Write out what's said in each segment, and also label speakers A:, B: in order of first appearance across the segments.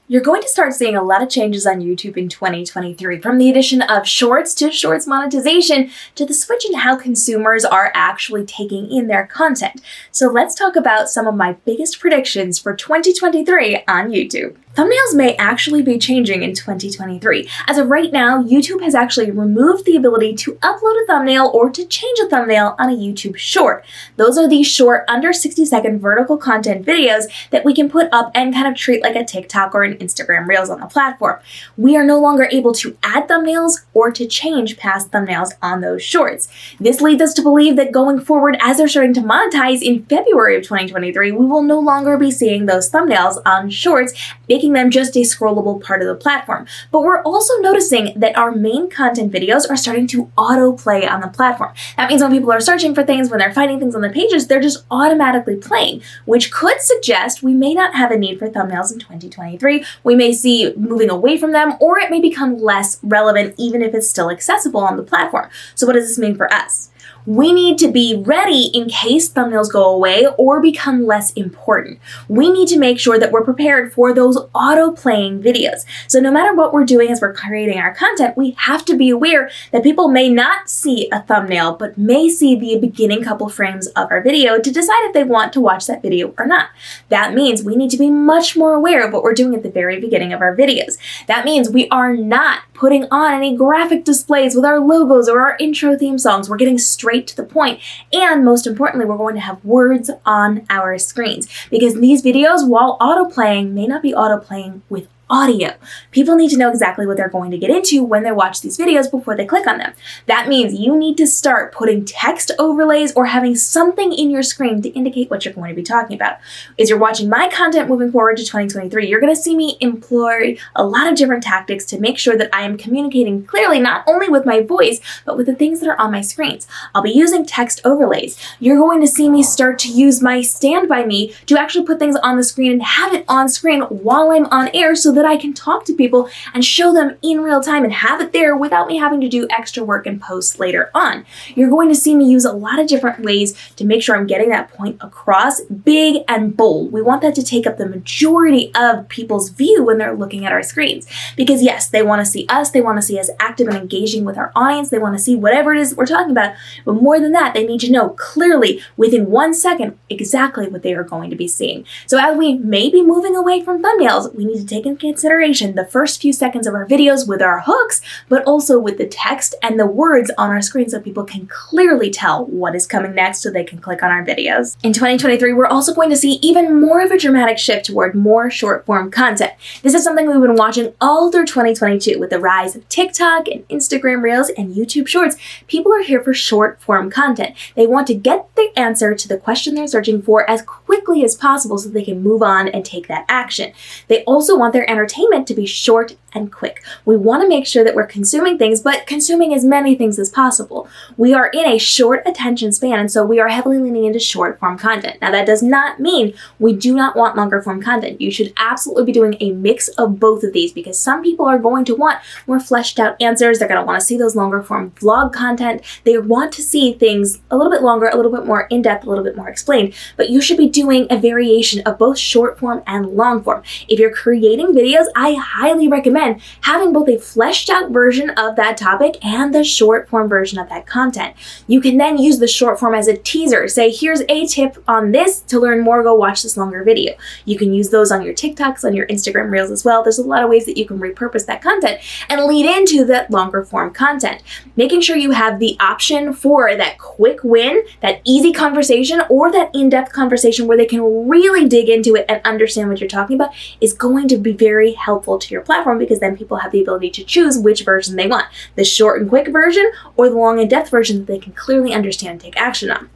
A: You're going to start seeing a lot of changes on YouTube in 2023, from the addition of shorts to shorts monetization to the switch in how consumers are actually taking in their content. So let's talk about some of my biggest predictions for 2023 on YouTube. Thumbnails may actually be changing in 2023. As of right now, YouTube has actually removed the ability to upload a thumbnail or to change a thumbnail on a YouTube short. Those are these short, under 60-second vertical content videos that we can put up and kind of treat like a TikTok or an Instagram Reels on the platform. We are no longer able to add thumbnails or to change past thumbnails on those shorts. This leads us to believe that going forward, as they're starting to monetize in February of 2023, we will no longer be seeing those thumbnails on shorts, making them just a scrollable part of the platform. But we're also noticing that our main content videos are starting to autoplay on the platform. That means when people are searching for things, when they're finding things on the pages, they're just automatically playing, which could suggest we may not have a need for thumbnails in 2023. We may see moving away from them, or it may become less relevant even if it's still accessible on the platform. So what does this mean for us? We need to be ready in case thumbnails go away or become less important. We need to make sure that we're prepared for those auto-playing videos. So no matter what we're doing as we're creating our content, we have to be aware that people may not see a thumbnail, but may see the beginning couple frames of our video to decide if they want to watch that video or not. That means we need to be much more aware of what we're doing at the very beginning of our videos. That means we are not putting on any graphic displays with our logos or our intro theme songs. We're getting straight to the point, and most importantly, we're going to have words on our screens, because these videos, while auto-playing, may not be auto-playing with audio. People need to know exactly what they're going to get into when they watch these videos before they click on them. That means you need to start putting text overlays or having something in your screen to indicate what you're going to be talking about. As you're watching my content moving forward to 2023, you're going to see me employ a lot of different tactics to make sure that I am communicating clearly, not only with my voice, but with the things that are on my screens. I'll be using text overlays. You're going to see me start to use my Stand By Me to actually put things on the screen and have it on screen while I'm on air, so that I can talk to people and show them in real time and have it there without me having to do extra work and post later on. You're going to see me use a lot of different ways to make sure I'm getting that point across, big and bold. We want that to take up the majority of people's view when they're looking at our screens. Because yes, they want to see us, they want to see us active and engaging with our audience, they want to see whatever it is we're talking about, but more than that, they need to know clearly within 1 second exactly what they are going to be seeing. So as we may be moving away from thumbnails, we need to take into consideration the first few seconds of our videos with our hooks, but also with the text and the words on our screen so people can clearly tell what is coming next so they can click on our videos. In 2023, we're also going to see even more of a dramatic shift toward more short form content. This is something we've been watching all through 2022 with the rise of TikTok and Instagram Reels and YouTube Shorts. People are here for short form content. They want to get the answer to the question they're searching for as quickly as possible so they can move on and take that action. They also want their entertainment to be short and quick. We want to make sure that we're consuming things, but consuming as many things as possible. We are in a short attention span, and so we are heavily leaning into short form content. Now, that does not mean we do not want longer form content. You should absolutely be doing a mix of both of these, because some people are going to want more fleshed out answers. They're going to want to see those longer form vlog content. They want to see things a little bit longer, a little bit more in depth, a little bit more explained, but you should be doing a variation of both short form and long form. If you're creating videos, I highly recommend having both a fleshed out version of that topic and the short form version of that content. You can then use the short form as a teaser. Say, here's a tip on this. To learn more, go watch this longer video. You can use those on your TikToks, on your Instagram Reels as well. There's a lot of ways that you can repurpose that content and lead into that longer form content. Making sure you have the option for that quick win, that easy conversation, or that in-depth conversation where they can really dig into it and understand what you're talking about is going to be very helpful to your platform, because then people have the ability to choose which version they want, the short and quick version or the long and depth version that they can clearly understand and take action on.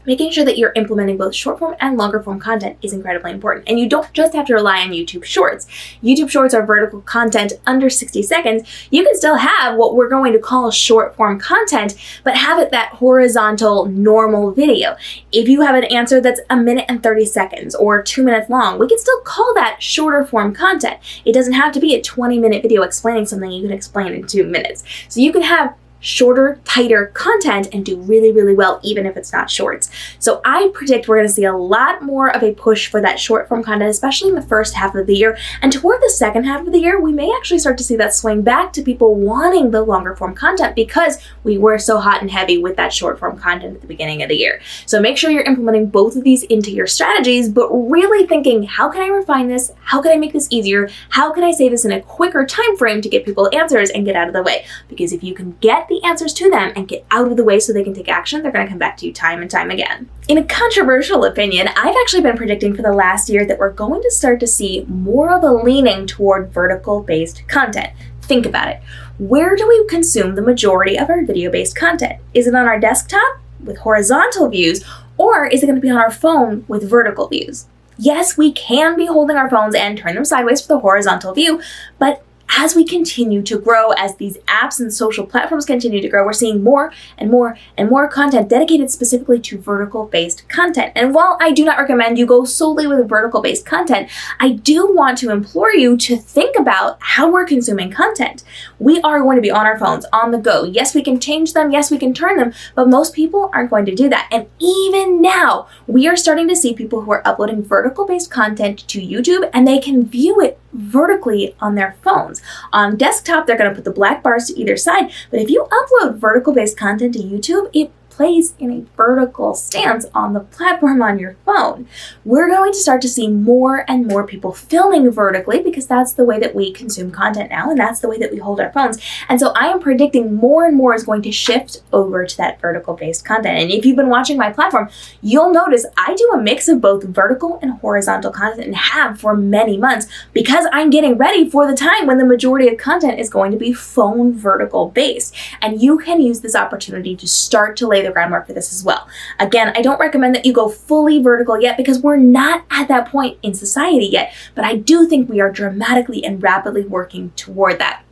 A: Making sure that you're implementing both short form and longer form content is incredibly important. And you don't just have to rely on YouTube Shorts. YouTube Shorts are vertical content under 60 seconds. You can still have what we're going to call short form content, but have it that horizontal normal video. If you have an answer that's 1 minute and 30 seconds or 2 minutes long, we can still call that shorter form content. It doesn't have to be a 20-minute video explaining something you can explain in 2 minutes. So you can have shorter, tighter content and do really, really well, even if it's not shorts. So I predict we're going to see a lot more of a push for that short form content, especially in the first half of the year. And toward the second half of the year, we may actually start to see that swing back to people wanting the longer form content because we were so hot and heavy with that short form content at the beginning of the year. So make sure you're implementing both of these into your strategies, but really thinking, how can I refine this? How can I make this easier? How can I say this in a quicker time frame to get people answers and get out of the way? Because if you can get the answers to them and get out of the way so they can take action, they're going to come back to you time and time again. In a controversial opinion, I've actually been predicting for the last year that we're going to start to see more of a leaning toward vertical-based content. Think about it. Where do we consume the majority of our video-based content? Is it on our desktop with horizontal views, or is it going to be on our phone with vertical views? Yes, we can be holding our phones and turn them sideways for the horizontal view, but as we continue to grow, as these apps and social platforms continue to grow, we're seeing more and more and more content dedicated specifically to vertical-based content. And while I do not recommend you go solely with vertical-based content, I do want to implore you to think about how we're consuming content. We are going to be on our phones, on the go. Yes, we can change them. Yes, we can turn them, but most people aren't going to do that. And even now, we are starting to see people who are uploading vertical-based content to YouTube, and they can view it vertically on their phones. On desktop, they're going to put the black bars to either side, but if you upload vertical-based content to YouTube, it plays in a vertical stance on the platform on your phone. We're going to start to see more and more people filming vertically because that's the way that we consume content now, and that's the way that we hold our phones. And so I am predicting more and more is going to shift over to that vertical-based content. And if you've been watching my platform, you'll notice I do a mix of both vertical and horizontal content and have for many months because I'm getting ready for the time when the majority of content is going to be phone vertical based. And you can use this opportunity to start to lay the groundwork for this as well. Again, I don't recommend that you go fully vertical yet because we're not at that point in society yet, but I do think we are dramatically and rapidly working toward that.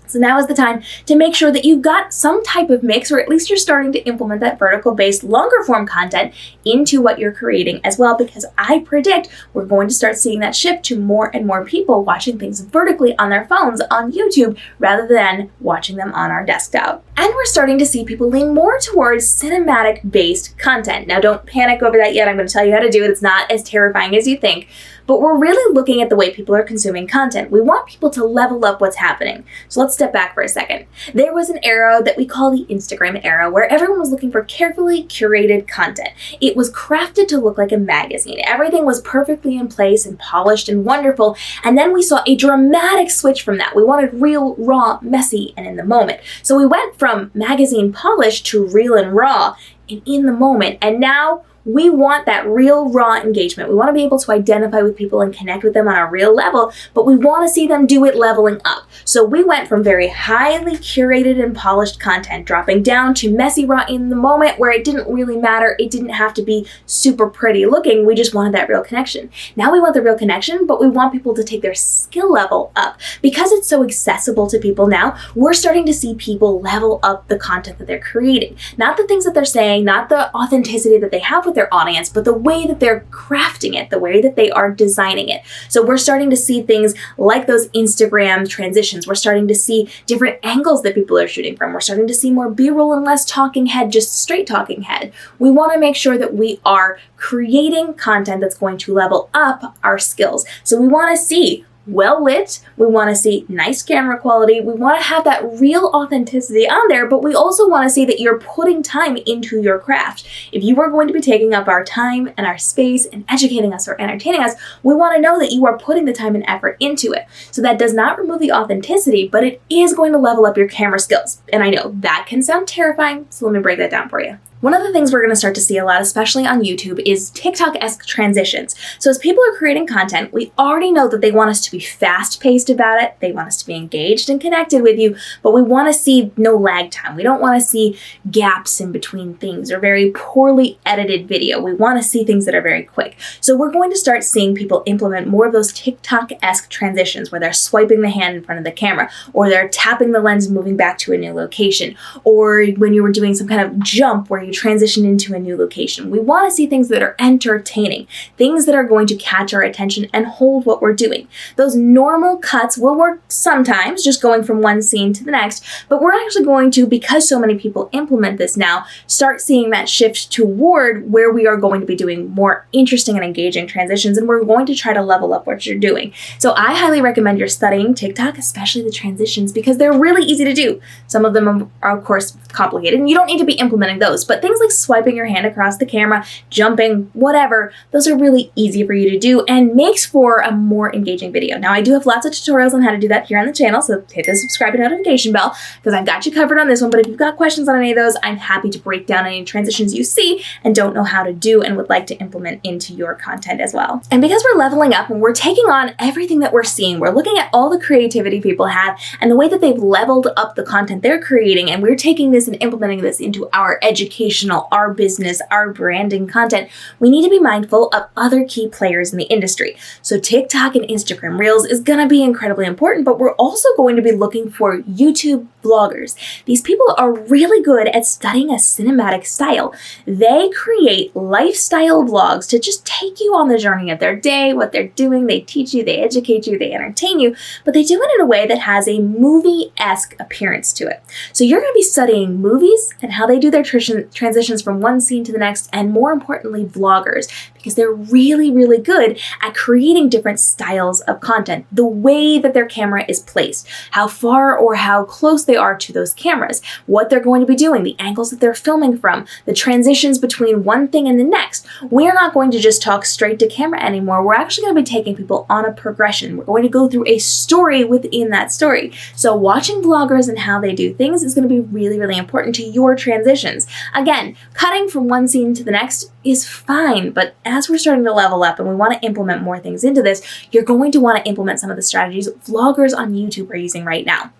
A: So now is the time to make sure that you've got some type of mix, or at least you're starting to implement that vertical-based longer form content into what you're creating as well, because I predict we're going to start seeing that shift to more and more people watching things vertically on their phones on YouTube rather than watching them on our desktop. And we're starting to see people lean more towards cinematic-based content. Now, don't panic over that yet. I'm going to tell you how to do it. It's not as terrifying as you think. But we're really looking at the way people are consuming content. We want people to level up what's happening. So let's step back for a second. There was an era that we call the Instagram era where everyone was looking for carefully curated content. It was crafted to look like a magazine. Everything was perfectly in place and polished and wonderful. And then we saw a dramatic switch from that. We wanted real, raw, messy, and in the moment. So we went from magazine polish to real and raw and in the moment. And now we want that real, raw engagement. We want to be able to identify with people and connect with them on a real level, but we want to see them do it leveling up. So we went from very highly curated and polished content, dropping down to messy, raw in the moment where it didn't really matter. It didn't have to be super pretty looking. We just wanted that real connection. Now we want the real connection, but we want people to take their skill level up. Because it's so accessible to people now, we're starting to see people level up the content that they're creating. Not the things that they're saying, not the authenticity that they have with their audience, but the way that they're crafting it, the way that they are designing it. So we're starting to see things like those Instagram transitions. We're starting to see different angles that people are shooting from. We're starting to see more B-roll and less talking head, just straight talking head. We want to make sure that we are creating content that's going to level up our skills. So we want to see well lit, we want to see nice camera quality, we want to have that real authenticity on there, but we also want to see that you're putting time into your craft. If you are going to be taking up our time and our space and educating us or entertaining us, we want to know that you are putting the time and effort into it. So that does not remove the authenticity, but it is going to level up your camera skills. And I know that can sound terrifying, so let me break that down for you. One of the things we're going to start to see a lot, especially on YouTube, is TikTok-esque transitions. So as people are creating content, we already know that they want us to be fast-paced about it. They want us to be engaged and connected with you, but we want to see no lag time. We don't want to see gaps in between things or very poorly edited video. We want to see things that are very quick. So we're going to start seeing people implement more of those TikTok-esque transitions where they're swiping the hand in front of the camera, or they're tapping the lens moving back to a new location, or when you were doing some kind of jump where you transition into a new location. We want to see things that are entertaining, things that are going to catch our attention and hold what we're doing. Those normal cuts will work sometimes, just going from one scene to the next, but we're actually going to, because so many people implement this now, start seeing that shift toward where we are going to be doing more interesting and engaging transitions, and we're going to try to level up what you're doing. So I highly recommend you're studying TikTok, especially the transitions, because they're really easy to do. Some of them are, of course, complicated, and you don't need to be implementing those, but things like swiping your hand across the camera, jumping, whatever, those are really easy for you to do and makes for a more engaging video. Now, I do have lots of tutorials on how to do that here on the channel, so hit the subscribe and notification bell because I've got you covered on this one, but if you've got questions on any of those, I'm happy to break down any transitions you see and don't know how to do and would like to implement into your content as well. And because we're leveling up and we're taking on everything that we're seeing, we're looking at all the creativity people have and the way that they've leveled up the content they're creating, and we're taking this and implementing this into our educational, our business, our branding content, we need to be mindful of other key players in the industry. So TikTok and Instagram Reels is going to be incredibly important, but we're also going to be looking for YouTube vloggers. These people are really good at studying a cinematic style. They create lifestyle vlogs to just take you on the journey of their day, what they're doing. They teach you, they educate you, they entertain you, but they do it in a way that has a movie-esque appearance to it. So you're going to be studying movies and how they do their transitions from one scene to the next, and more importantly, vloggers, because they're really, really good at creating different styles of content. The way that their camera is placed, how far or how close they are to those cameras, what they're going to be doing, the angles that they're filming from, the transitions between one thing and the next. We're not going to just talk straight to camera anymore. We're actually going to be taking people on a progression. We're going to go through a story within that story. So watching vloggers and how they do things is going to be really, really important to your transitions. Again, cutting from one scene to the next is fine, but as we're starting to level up and we want to implement more things into this, you're going to want to implement some of the strategies vloggers on YouTube are using right now.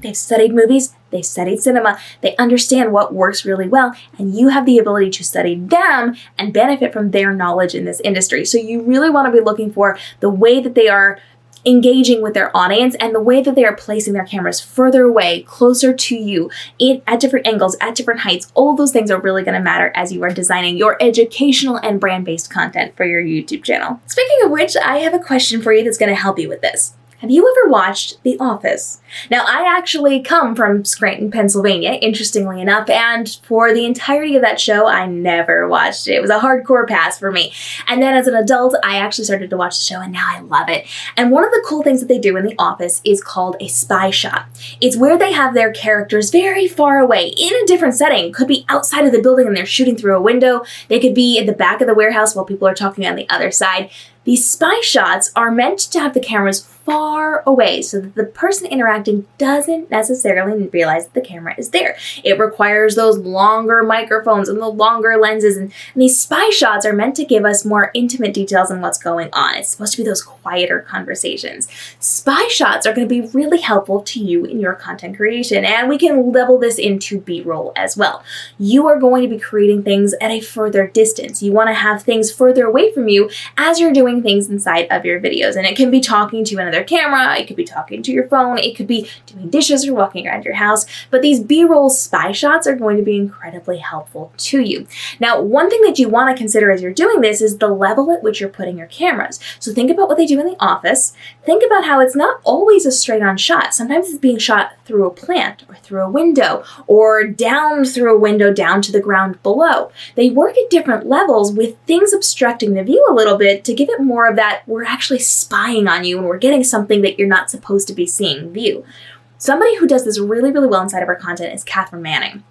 A: They've studied movies, they've studied cinema, they understand what works really well, and you have the ability to study them and benefit from their knowledge in this industry. So you really want to be looking for the way that they are engaging with their audience and the way that they are placing their cameras further away, closer to you, at different angles, at different heights. All of those things are really going to matter as you are designing your educational and brand-based content for your YouTube channel. Speaking of which, I have a question for you that's going to help you with this. Have you ever watched The Office? Now, I actually come from Scranton, Pennsylvania, interestingly enough, and for the entirety of that show, I never watched it. It was a hardcore pass for me. And then as an adult, I actually started to watch the show, and now I love it. And one of the cool things that they do in The Office is called a spy shot. It's where they have their characters very far away in a different setting. Could be outside of the building and they're shooting through a window. They could be at the back of the warehouse while people are talking on the other side. These spy shots are meant to have the cameras far away so that the person interacting doesn't necessarily realize that the camera is there. It requires those longer microphones and the longer lenses, and these spy shots are meant to give us more intimate details on what's going on. It's supposed to be those quieter conversations. Spy shots are going to be really helpful to you in your content creation, and we can level this into B-roll as well. You are going to be creating things at a further distance. You want to have things further away from you as you're doing things inside of your videos, and it can be talking to another camera, it could be talking to your phone, it could be doing dishes or walking around your house, but these B-roll spy shots are going to be incredibly helpful to you. Now, one thing that you want to consider as you're doing this is the level at which you're putting your cameras. So think about what they do in The Office. Think about how it's not always a straight-on shot. Sometimes it's being shot through a plant or through a window or down through a window down to the ground below. They work at different levels with things obstructing the view a little bit to give it more of that we're actually spying on you and we're getting something that you're not supposed to be seeing view. Somebody who does this really, really well inside of her content is Catherine Manning.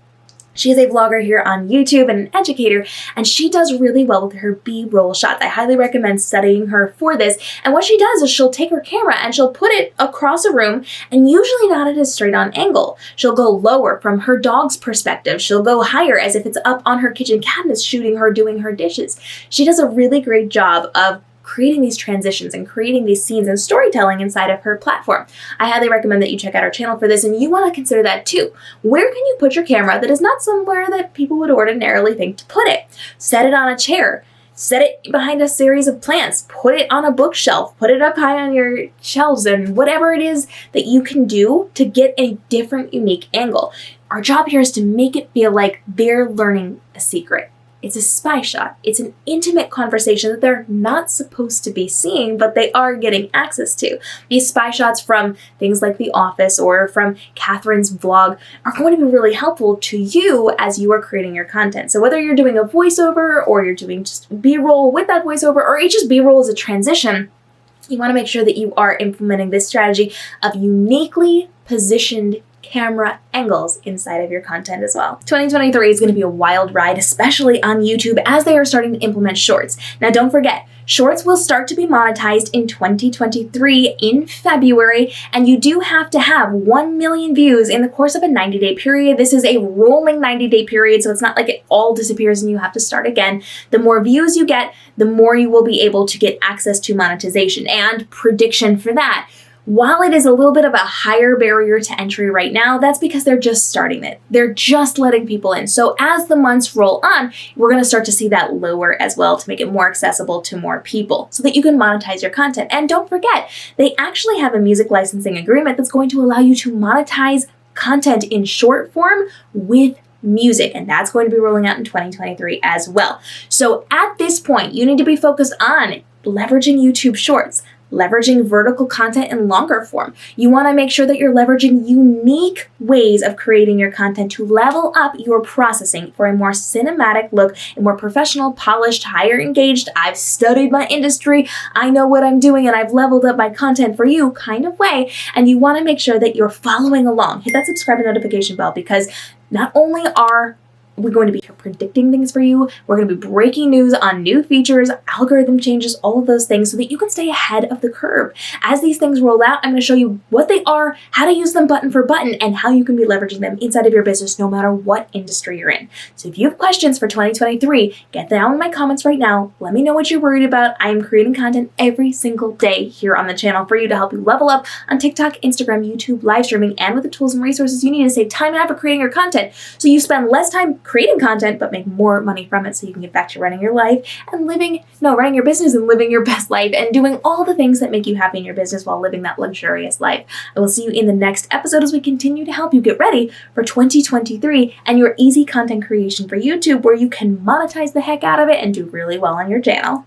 A: She is a vlogger here on YouTube and an educator, and she does really well with her B-roll shots. I highly recommend studying her for this. And what she does is she'll take her camera and she'll put it across a room, and usually not at a straight-on angle. She'll go lower from her dog's perspective. She'll go higher as if it's up on her kitchen cabinets shooting her doing her dishes. She does a really great job of creating these transitions and creating these scenes and storytelling inside of her platform. I highly recommend that you check out our channel for this, and you want to consider that too. Where can you put your camera that is not somewhere that people would ordinarily think to put it? Set it on a chair. Set it behind a series of plants. Put it on a bookshelf. Put it up high on your shelves, and whatever it is that you can do to get a different, unique angle. Our job here is to make it feel like they're learning a secret. It's a spy shot. It's an intimate conversation that they're not supposed to be seeing, but they are getting access to. These spy shots from things like The Office or from Catherine's vlog are going to be really helpful to you as you are creating your content. So whether you're doing a voiceover or you're doing just B-roll with that voiceover, or just B-roll as a transition, you want to make sure that you are implementing this strategy of uniquely positioned camera angles inside of your content as well. 2023 is going to be a wild ride, especially on YouTube as they are starting to implement Shorts. Now, don't forget, Shorts will start to be monetized in 2023 in February, and you do have to have 1 million views in the course of a 90-day period. This is a rolling 90-day period, so it's not like it all disappears and you have to start again. The more views you get, the more you will be able to get access to monetization. And prediction for that: while it is a little bit of a higher barrier to entry right now, that's because they're just starting it. They're just letting people in. So as the months roll on, we're going to start to see that lower as well to make it more accessible to more people so that you can monetize your content. And don't forget, they actually have a music licensing agreement that's going to allow you to monetize content in short form with music, and that's going to be rolling out in 2023 as well. So at this point, you need to be focused on leveraging YouTube Shorts, leveraging vertical content in longer form. You want to make sure that you're leveraging unique ways of creating your content to level up your processing for a more cinematic look, a more professional, polished, higher engaged, I've studied my industry, I know what I'm doing, and I've leveled up my content for you kind of way. And you want to make sure that you're following along. Hit that subscribe and notification bell, because not only are we're going to be predicting things for you, we're going to be breaking news on new features, algorithm changes, all of those things so that you can stay ahead of the curve. As these things roll out, I'm going to show you what they are, how to use them button for button, and how you can be leveraging them inside of your business no matter what industry you're in. So if you have questions for 2023, get down in my comments right now. Let me know what you're worried about. I am creating content every single day here on the channel for you to help you level up on TikTok, Instagram, YouTube, live streaming, and with the tools and resources you need to save time and effort creating your content so you spend less time creating content but make more money from it so you can get back to running your life and running your business and living your best life and doing all the things that make you happy in your business while living that luxurious life. I will see you in the next episode as we continue to help you get ready for 2023 and your easy content creation for YouTube, where you can monetize the heck out of it and do really well on your channel.